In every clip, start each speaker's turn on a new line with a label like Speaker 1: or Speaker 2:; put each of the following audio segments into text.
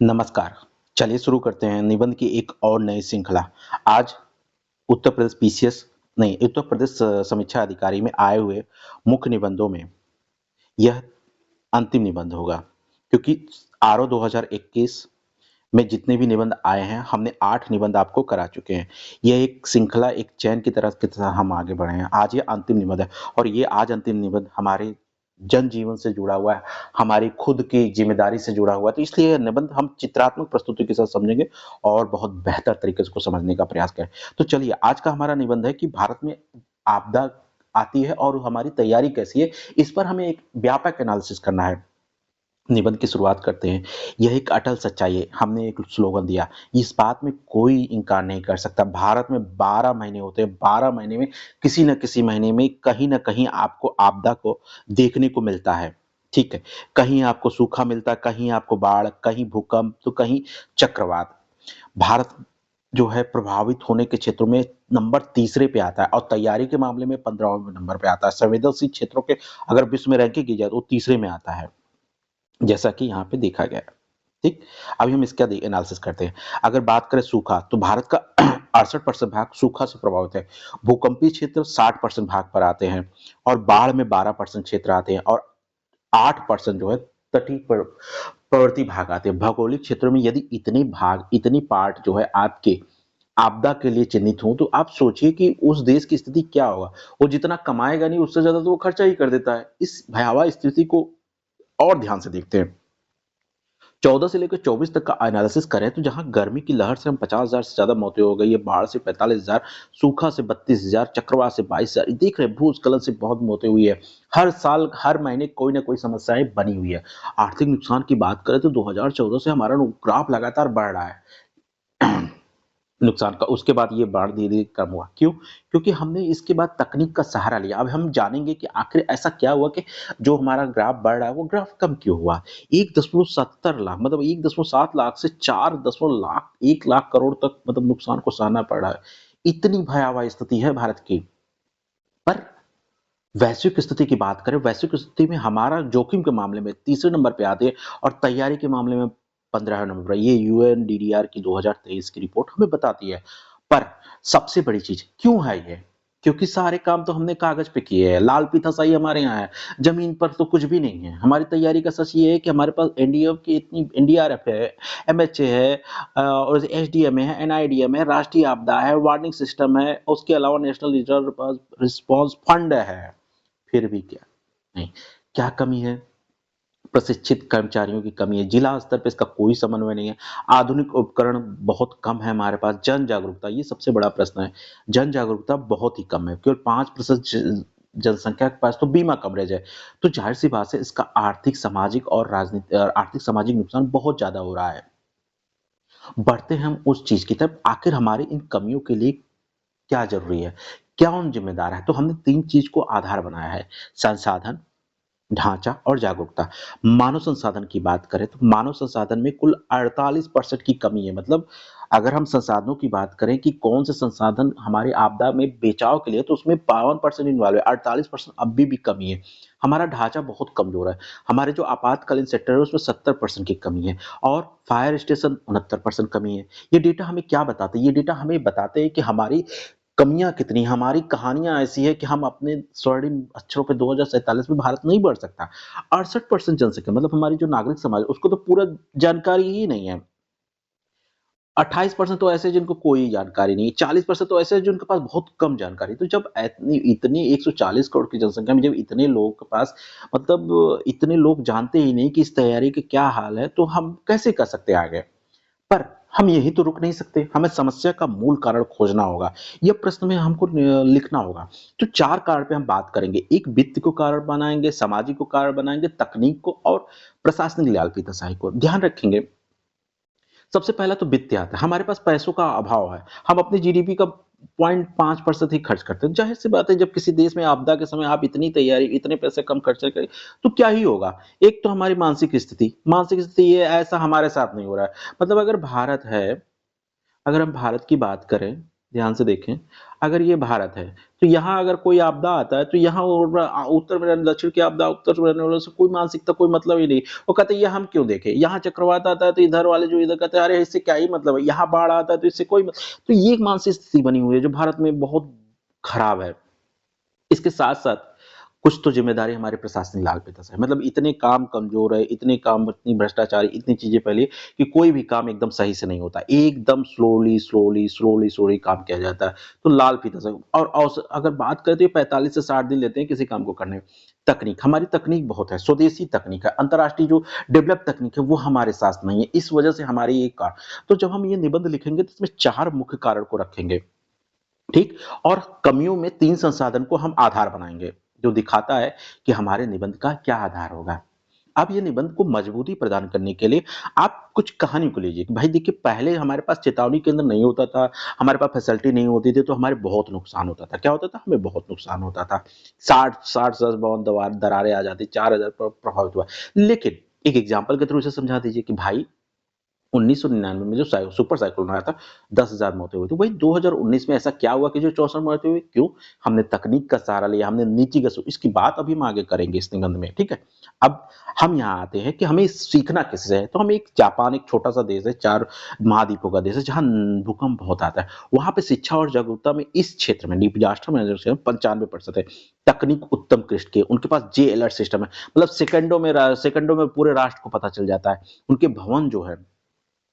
Speaker 1: नमस्कार। चलिए शुरू करते हैं निबंध की एक और नई श्रृंखला। आज उत्तर प्रदेश पीसीएस नहीं, उत्तर प्रदेश समीक्षा अधिकारी में आए हुए मुख्य निबंधों में यह अंतिम निबंध होगा, क्योंकि आरओ 2021 में जितने भी निबंध आए हैं, हमने 8 निबंध आपको करा चुके हैं। यह एक श्रृंखला, एक चैन की तरह हम आगे बढ़े हैं। आज ये अंतिम निबंध है और ये आज अंतिम निबंध हमारे जनजीवन से जुड़ा हुआ है, हमारी खुद की ज़िम्मेदारी से जुड़ा हुआ है। तो इसलिए ये निबंध हम चित्रात्मक प्रस्तुति के साथ समझेंगे और बहुत बेहतर तरीके से इसको समझने का प्रयास करें। तो चलिए, आज का हमारा निबंध है कि भारत में आपदा आती है और हमारी तैयारी कैसी है, इस पर हमें एक व्यापक एनालिसिस करना है। निबंध की शुरुआत करते हैं। यह एक अटल सच्चाई है। हमने एक स्लोगन दिया, इस बात में कोई इनकार नहीं कर सकता। भारत में 12 महीने होते हैं, 12 महीने में किसी न किसी महीने में कहीं न कहीं आपको आपदा को देखने को मिलता है, ठीक है? कहीं आपको सूखा मिलता है, कहीं आपको बाढ़, कहीं भूकंप, तो कहीं चक्रवात। भारत जो है प्रभावित होने के क्षेत्रों में नंबर तीसरे पे आता है और तैयारी के मामले में 15वें नंबर पे आता है। संवेदनशील क्षेत्रों के अगर विश्व में रैंकिंग की जाए तो तीसरे में आता है, जैसा कि यहाँ पे देखा गया है। ठीक। अभी हम इसका एनालिसिस करते हैं। अगर बात करें सूखा, तो भारत का 68% भाग सूखा से प्रभावित है। भूकंपीय क्षेत्र 60% भाग पर आते हैं और बाढ़ में 12% क्षेत्र आते हैं और 8% जो है तटीय प्रवृत्ति भाग आते हैं। भौगोलिक क्षेत्रों में यदि इतने भाग, इतनी पार्ट जो है आपके आपदा के लिए चिन्हित हो, तो आप सोचिए कि उस देश की स्थिति क्या होगा। वो जितना कमाएगा नहीं, उससे ज्यादा तो वो खर्चा ही कर देता है। इस भयावह स्थिति को और ध्यान से देखते हैं। 14 से लेकर 24 तक का एनालिसिस करें, तो जहां गर्मी की लहर से हम 50,000 से ज्यादा मौतें हो गई है, बाढ़ से 45,000, सूखा से 32,000, चक्रवात से 22,000, देख रहे हैं भूस्खलन से बहुत मौतें हुई है। हर साल हर महीने कोई ना कोई समस्याएं बनी हुई है। आर्थिक नुकसान की बात करें तो 2014 से हमारा ग्राफ लगातार बढ़ रहा है नुकसान का। उसके बाद ये बाढ़ धीरे-धीरे कम हुआ। क्यों? क्योंकि हमने इसके बाद तकनीक का सहारा लिया। अब हम जानेंगे कि आखिर ऐसा क्या हुआ कि जो हमारा ग्राफ बढ़ रहा है, वो ग्राफ कम क्यों हुआ? 1.70 लाख, मतलब 1.7 लाख से 1 लाख करोड़ तक मतलब नुकसान को सहना पड़ रहा है। इतनी भयावह स्थिति है भारत की। पर वैश्विक स्थिति की बात करें, वैश्विक स्थिति में हमारा जोखिम के मामले में तीसरे नंबर पे आते हैं और तैयारी के मामले में 15वें नंबर पर। ये यूएनडीडीआर की 2023 की रिपोर्ट हमें बताती है। पर सबसे बड़ी चीज क्यों है ये? क्योंकि सारे काम तो हमने कागज पे किए हैं, लाल पीताशाही हमारे यहाँ है, जमीन पर तो कुछ भी नहीं है। हमारी तैयारी का सच ये है कि हमारे पास एनडीएफ की इतनी एनडीआरएफ है, एमएचए है, और एसडीएम है, एनआईडीएम है, राष्ट्रीय आपदा है, वार्निंग सिस्टम है, उसके अलावा नेशनल डिजास्टर रिस्पांस फंड है। फिर भी क्या नहीं, क्या कमी है? प्रशिक्षित कर्मचारियों की कमी है, जिला स्तर पे इसका कोई समन्वय नहीं है, आधुनिक उपकरण बहुत कम है हमारे पास, जन जागरूकता ये सबसे बड़ा प्रश्न है। जन जागरूकता बहुत ही कम है, केवल 5% जनसंख्या के पास तो बीमा कवरेज है। तो जाहिर सी बात है, इसका आर्थिक सामाजिक और राजनीतिक आर्थिक सामाजिक नुकसान बहुत ज्यादा हो रहा है। बढ़ते हम उस चीज की तरफ, आखिर हमारी इन कमियों के लिए क्या जरूरी है, क्या उन जिम्मेदार है? तो हमने 3 चीज को आधार बनाया है: संसाधन, ढांचा और जागरूकता। मानव संसाधन की बात करें तो मानव संसाधन में कुल 48% की कमी है। मतलब अगर हम संसाधनों की बात करें कि कौन से संसाधन हमारे आपदा में बचाव के लिए, तो उसमें 52% इन्वॉल्व है, 48% अभी भी कमी है। हमारा ढांचा बहुत कमजोर है। हमारे जो आपातकालीन सेक्टर है उसमें 70% की कमी है और फायर स्टेशन 69% कमी है। ये डेटा हमें क्या बताते हैं? ये डेटा हमें बताते हैं कि हमारी कमियां कितनी, हमारी कहानियां ऐसी है कि हम अपने स्वर्णिम अक्षरों पे 2047 में भारत नहीं बढ़ सकता। 68% जनसंख्या, मतलब हमारी जो नागरिक समाज, उसको तो पूरा जानकारी ही नहीं है। 28% तो ऐसे हैं जिनको कोई जानकारी नहीं, 40% तो ऐसे हैं जिनके पास बहुत कम जानकारी। तो जब इतनी इतनी 140 करोड़ की जनसंख्या में जब इतने लोगों के पास, मतलब इतने लोग जानते ही नहीं कि इस तैयारी के क्या हाल है, तो हम कैसे कर सकते हैं आगे? पर हम यही तो रुक नहीं सकते, हमें समस्या का मूल कारण खोजना होगा। यह प्रश्न में हमको लिखना होगा। तो 4 कारण पे हम बात करेंगे। एक वित्त को कारण बनाएंगे, सामाजिक को कारण बनाएंगे, तकनीक को और प्रशासनिक लालफीताशाही को ध्यान रखेंगे। सबसे पहला तो वित्त आता है। हमारे पास पैसों का अभाव है। हम अपनी जीडीपी का 0.5% ही खर्च करते हैं। जाहिर सी बात है, जब किसी देश में आपदा के समय आप इतनी तैयारी, इतने पैसे कम खर्च करें, तो क्या ही होगा? एक तो हमारी मानसिक स्थिति ये ऐसा हमारे साथ नहीं हो रहा है। मतलब अगर हम भारत की बात करें, ध्यान से देखें, अगर ये भारत है, तो यहाँ अगर कोई आपदा आता है, तो यहाँ उत्तर में रहने दक्षिण की आपदा उत्तर में रहने वालों से कोई मानसिकता कोई मतलब ही नहीं। वो कहते हैं ये हम क्यों देखें? यहाँ चक्रवात आता है, तो इधर वाले जो इधर कहते हैं अरे इससे क्या ही मतलब है? यहाँ बाढ़ आता है, तो इससे कोई तो ये एक मानसिक स्थिति बनी हुई है, जो भारत में बहुत खराब है। इसके साथ-साथ कुछ तो ज़िम्मेदारी हमारे प्रशासनिक लाल पे है। मतलब इतने काम कमज़ोर है, इतने काम इतनी भ्रष्टाचार, इतनी चीज़ें फैली कि कोई भी काम एकदम सही से नहीं होता। एकदम स्लोली काम किया जाता है। तो लाल फीता से और अगर बात करें तो ये 45 से 60 दिन लेते हैं किसी काम को करने में। तकनीक, हमारी तकनीक बहुत है, स्वदेशी तकनीक है, अंतर्राष्ट्रीय जो डेवलप तकनीक है वो हमारे साथ नहीं है। इस वजह से हमारी ये का तो जब हम ये निबंध लिखेंगे तो इसमें 4 मुख्य कारण को रखेंगे। ठीक? और कमियों में 3 संसाधन को हम आधार बनाएँगे, जो दिखाता है कि हमारे निबंध का क्या आधार होगा। अब ये निबंध को मजबूती प्रदान करने के लिए आप कुछ कहानी को लीजिए कि भाई देखिए पहले हमारे पास चेतावनी केंद्र नहीं होता था, हमारे पास फैसिलिटी नहीं होती थी तो हमारे बहुत नुकसान होता था। क्या होता था? हमें बहुत नुकसान होता था। 60 से बहुत दरारें आ जाती, 4000 प्रभावित हुआ। लेकिन एक एग्ज़ाम्पल के थ्रू इसे समझा दीजिए कि भाई 1999 में जो सुपर साइक्लोन आया था, 10,000 मौतें हुई थी। वही 2019 में ऐसा क्या हुआ कि जो 64 मौतें हुई? क्यों? हमने तकनीक का सहारा लिया, हमने नीतिगत इसकी बात अभी हम आगे करेंगे इस निबंध में, ठीक है? अब हम यहाँ आते हैं कि हमें सीखना किससे है? तो हम एक जापान एक छोटा-सा देश है, 4 महाद्वीपों का देश है, जहाँ भूकंप बहुत आता है। वहाँ पे शिक्षा और जागरूकता में इस क्षेत्र में डिजास्टर मैनेजमेंट 95% है। तकनीक उत्कृष्ट की है, उनके पास जे अलर्ट सिस्टम है। मतलब सेकंडों में पूरे राष्ट्र को पता चल जाता है। उनके भवन जो है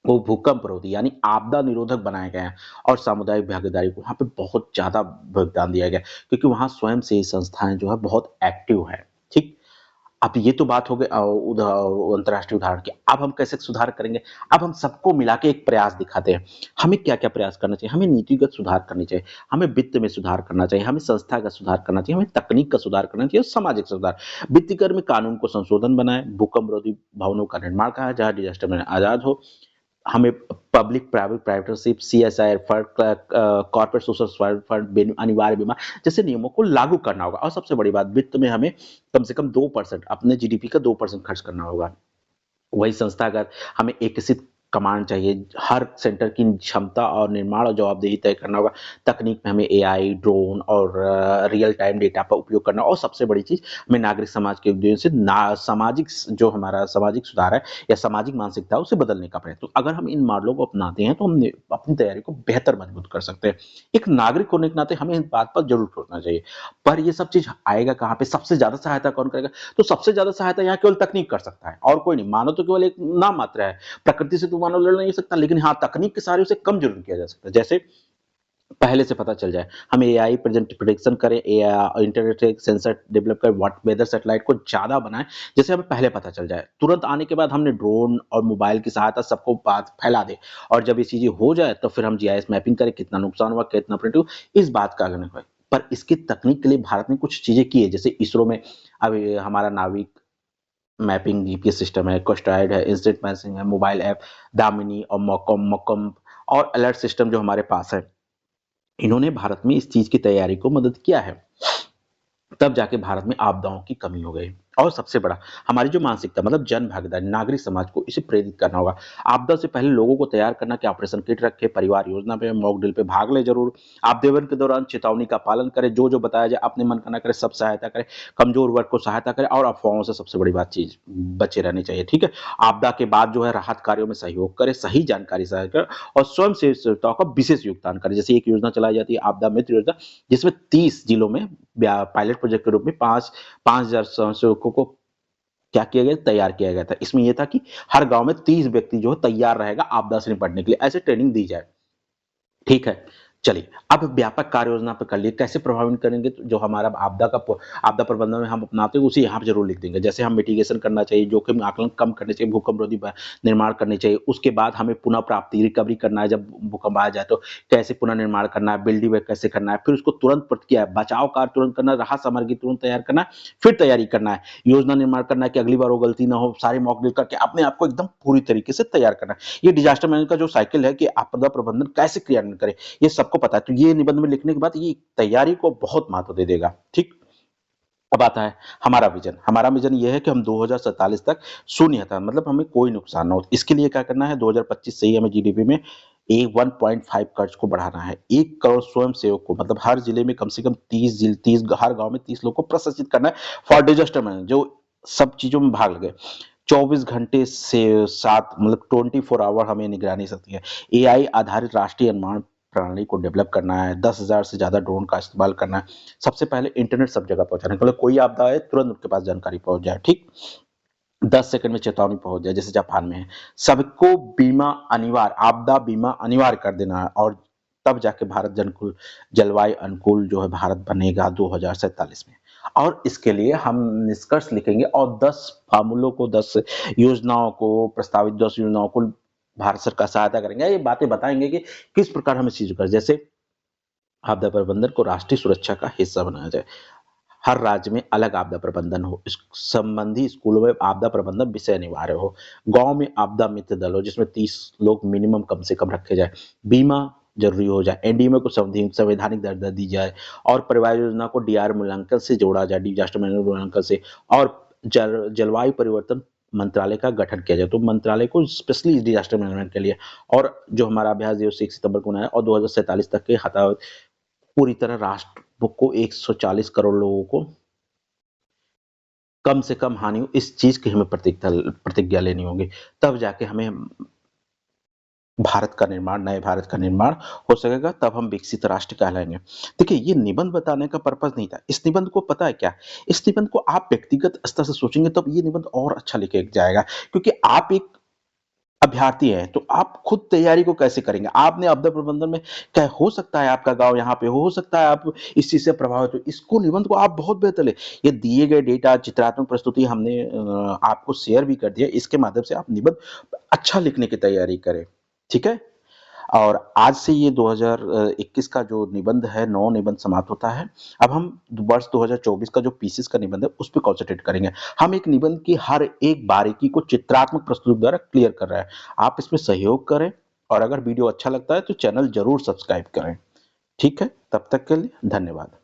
Speaker 1: वो भूकंप रोधी यानी आपदा निरोधक बनाए गए हैं और सामुदायिक भागीदारी को वहाँ पे बहुत ज़्यादा योगदान दिया गया है, क्योंकि वहाँ स्वयं से ही संस्थाएँ जो है बहुत एक्टिव हैं, ठीक? अब ये तो बात हो गई अंतर्राष्ट्रीय उदाहरण की। अब हम कैसे सुधार करेंगे? अब हम सबको मिला के एक प्रयास दिखाते हैं। हमें क्या-क्या प्रयास करना चाहिए? हमें नीतिगत सुधार करनी चाहिए, हमें वित्त में सुधार करना चाहिए, हमें संस्थागत सुधार करना चाहिए, हमें तकनीक का सुधार करना चाहिए और सामाजिक सुधार। वित्तीय कर में कानून को संशोधन बनाएँ, भूकंप रोधी भवनों का निर्माण करें जहाँ डिजास्टर में आज़ाद हो, हमें public private partnership, CSR fund, corporate social fund, अनिवार्य बीमा जैसे नियमों को लागू करना होगा और सबसे बड़ी बात वित्त में हमें कम से कम 2% अपने जीडीपी का 2% खर्च करना होगा। वही संस्थागत हमें विकसित कमांड चाहिए, हर सेंटर की क्षमता और निर्माण और जवाबदेही तय करना होगा। तकनीक में हमें एआई, ड्रोन और रियल टाइम डेटा का उपयोग करना और सबसे बड़ी चीज़ हमें नागरिक समाज के उद्देश्य से ना सामाजिक जो हमारा सामाजिक सुधार है या सामाजिक मानसिकता है उसे बदलने का प्रयत्न। तो अगर हम इन मॉडलों को अपनाते हैं तो हम अपनी तैयारी को बेहतर मजबूत कर सकते हैं। एक नागरिक होने के नाते हमें इस बात पर ज़रूर सोचना चाहिए। पर ये सब चीज़ आएगा कहाँ पे? सबसे ज़्यादा सहायता कौन करेगा? तो सबसे ज़्यादा सहायता यहाँ केवल तकनीक कर सकता है और कोई नहीं। मानव तो केवल एक नाम मात्र है। प्रकृति से तो मानव लड़ नहीं सकता, लेकिन हाँ, तकनीक के सहारे उसे कम ज़रूर किया जा सकता है। जैसे पहले से पता चल जाए, हम एआई प्रेडिक्शन करें, इंटरनेट से एक सेंसर डेवलप करें, वाट वेदर सैटेलाइट को ज़्यादा बनाएँ, जिससे हमें पहले पता चल जाए। तुरंत आने के बाद हमने ड्रोन और मोबाइल की सहायता सबको बात फैला दें और जब ये चीज़ें हो जाए, तो फिर हम जीआईएस मैपिंग करें, कितना नुकसान हुआ, कितना प्रोडक्टिव, इस बात का आकलन करें। पर इसकी तकनीक के लिए भारत ने कुछ चीज़ें की है, जैसे इसरो में अभी हमारा नाविक मैपिंग जीपीएस सिस्टम है, कोस्टॉइड है, इंस्टेंट मैपिंग है, मोबाइल ऐप दामिनी और मोकम और अलर्ट सिस्टम जो हमारे पास है, इन्होंने भारत में इस चीज़ की तैयारी को मदद किया है। तब जाके भारत में आपदाओं की कमी हो गई। और सबसे बड़ा हमारी जो मानसिकता मतलब जन भागीदारी, नागरिक समाज को इसे प्रेरित करना होगा। आपदा से पहले लोगों को तैयार करना कि ऑपरेशन किट रखें, परिवार योजना पे, मॉक ड्रिल पे भाग लें ज़रूर। आपदेवन के दौरान चेतावनी का पालन करें, जो-जो बताया जाए अपने मन का ना करें, सब सहायता करें, कमज़ोर वर्ग को सहायता करें और अफ़वाहों से सबसे बड़ी बात चीज़ बचे रहनी चाहिए, ठीक है? आपदा के बाद जो है राहत कार्यों में सहयोग करें, सही जानकारी साझा करें और स्वयं सेविकाओं का विशेष योगदान करें। जैसे एक योजना चलाई जाती है आपदा मित्र योजना, जिसमें 30 जिलों में पायलट प्रोजेक्ट के रूप में 5,000 स्वयंसेवकों को क्या किया गया? तैयार किया गया था। इसमें ये था कि हर गाँव में 30 व्यक्ति जो है तैयार रहेगा आपदा से निपटने के लिए, ऐसे ट्रेनिंग दी जाए। ठीक है। चलिए, अब व्यापक कार्य योजना पे कर लिए, कैसे प्रभावित करेंगे? तो जो हमारा आपदा प्रबंधन में हम अपनाते हैं, उसे यहाँ पे ज़रूर लिख देंगे। जैसे हम मिटिगेशन करना चाहिए, जोखिम आकलन कम करने चाहिए, भूकंप रोधी निर्माण करने चाहिए। उसके बाद हमें पुनः प्राप्ति, रिकवरी करना है, जब भूकंप आ जाए तो कैसे पुनर्निर्माण करना है, बिल्डिंग बैक कैसे करना है, फिर उसको तुरंत प्रतिक्रिया, बचाव कार्य तुरंत करना है, राहत सामग्री तुरंत तैयार करना है, फिर तैयारी करना है, योजना निर्माण करना है कि अगली बार वो गलती ना हो, सारे मॉक ड्रिल करके अपने आप को एकदम पूरी तरीके से तैयार करना है। ये डिजास्टर मैनेजमेंट का जो साइकिल है कि आपदा प्रबंधन कैसे क्रियान्वयन करें, ये सबको पता है। तो ये निबंध में लिखने के बाद ये तैयारी को बहुत महत्व दे देगा, ठीक? अब आता है हमारा विज़न। हमारा विज़न ये है कि हम 2047 तक शून्यता मतलब हमें कोई नुकसान ना हो। इसके लिए क्या करना है 2025 से ही हमें जीडीपी में ए 1.5 कर्ज को बढ़ाना है। 1 करोड़ स्वयं सेवक को मतलब हर जिले में कम से कम 30 हर गाँव में 30 लोग को प्रशिक्षित करना है फॉर डिजास्टर मैनेजमेंट जो सब चीज़ों में भाग लगे। 24 घंटे से 7 मतलब 24 आवर हमें निगरानी सकती है। एआई आधारित राष्ट्रीय अनुमान प्रणाली को डेवलप करना है। 10,000 से ज़्यादा ड्रोन का इस्तेमाल करना है। सबसे पहले इंटरनेट सब जगह पहुँचाना है। मतलब कोई आपदा आए तुरंत उनके पास जानकारी पहुँच जाए, ठीक? 10 सेकंड में चेतावनी पहुँच जाए जैसे जापान में है। सबको बीमा अनिवार्य आपदा बीमा अनिवार्य कर देना है और तब जाके भारत जलवायु अनुकूल जो है भारत बनेगा 2047 में। और इसके लिए हम निष्कर्ष लिखेंगे और 10 फार्मूलों को 10 योजनाओं को प्रस्तावित 10 योजनाओं को भारत सरकार सहायता करेंगे। ये बातें बताएँगे कि किस प्रकार हम इस चीज़ को करें। जैसे आपदा प्रबंधन को राष्ट्रीय सुरक्षा का हिस्सा बनाया जाए। हर राज्य में अलग आपदा प्रबंधन हो। इस संबंधी स्कूलों में आपदा प्रबंधन विषय अनिवार्य हो। गाँव में आपदा मित्र दल हो जिसमें 30 लोग मिनिमम कम से कम रखे जाएँ। बीमा ज़रूरी हो जाए। एनडीएमए को संवैधानिक दर्जा दी जाए और परिवार योजना को डीआर मूल्यांकन से जोड़ा जाए, डिजास्टर मैनेजमेंट मूल्यांकन से और जलवायु परिवर्तन मंत्रालय का गठन किया जाए। तो मंत्रालय को स्पेशली डिजास्टर मैनेजमेंट के लिए और जो हमारा अभ्यास दिवस 1 सितंबर को मनाया और 2047 तक के पूरी तरह राष्ट्र को 140 करोड़ लोगों को कम से कम हानि हो इस चीज़ की हमें प्रतिज्ञा लेनी होगी। तब जाके हमें भारत का निर्माण नए भारत का निर्माण हो सकेगा, तब हम विकसित राष्ट्र कहलाएँगे। देखिए, ये निबंध बताने का पर्पज़ नहीं था। इस निबंध को पता है क्या? इस निबंध को आप व्यक्तिगत स्तर से सोचेंगे तब ये निबंध और अच्छा लिखे जाएगा क्योंकि आप एक अभ्यर्थी हैं, तो आप खुद तैयारी को कैसे करेंगे? आपने आपदा प्रबंधन में क्या हो सकता है आपका गाँव यहाँ पे हो सकता है आप इस चीज़ से प्रभावित हो। इसको निबंध को आप बहुत बेहतर ले ये दिए गए डेटा चित्रात्मक प्रस्तुति हमने आपको शेयर भी कर दिया। इसके माध्यम से आप निबंध अच्छा लिखने की तैयारी करें, ठीक है? और आज से ये 2021 का जो निबंध है, 9 निबंध समाप्त होता है। अब हम वर्ष 2024 का जो पीसीएस का निबंध है, उस पे कॉन्संट्रेट करेंगे। हम एक निबंध की हर एक बारीकी को चित्रात्मक प्रस्तुति द्वारा क्लियर कर रहे हैं। आप इसमें सहयोग करें और अगर वीडियो अच्छा लगता है तो चैनल ज़रूर सब्सक्राइब करें। ठीक है? तब तक के लिए धन्यवाद।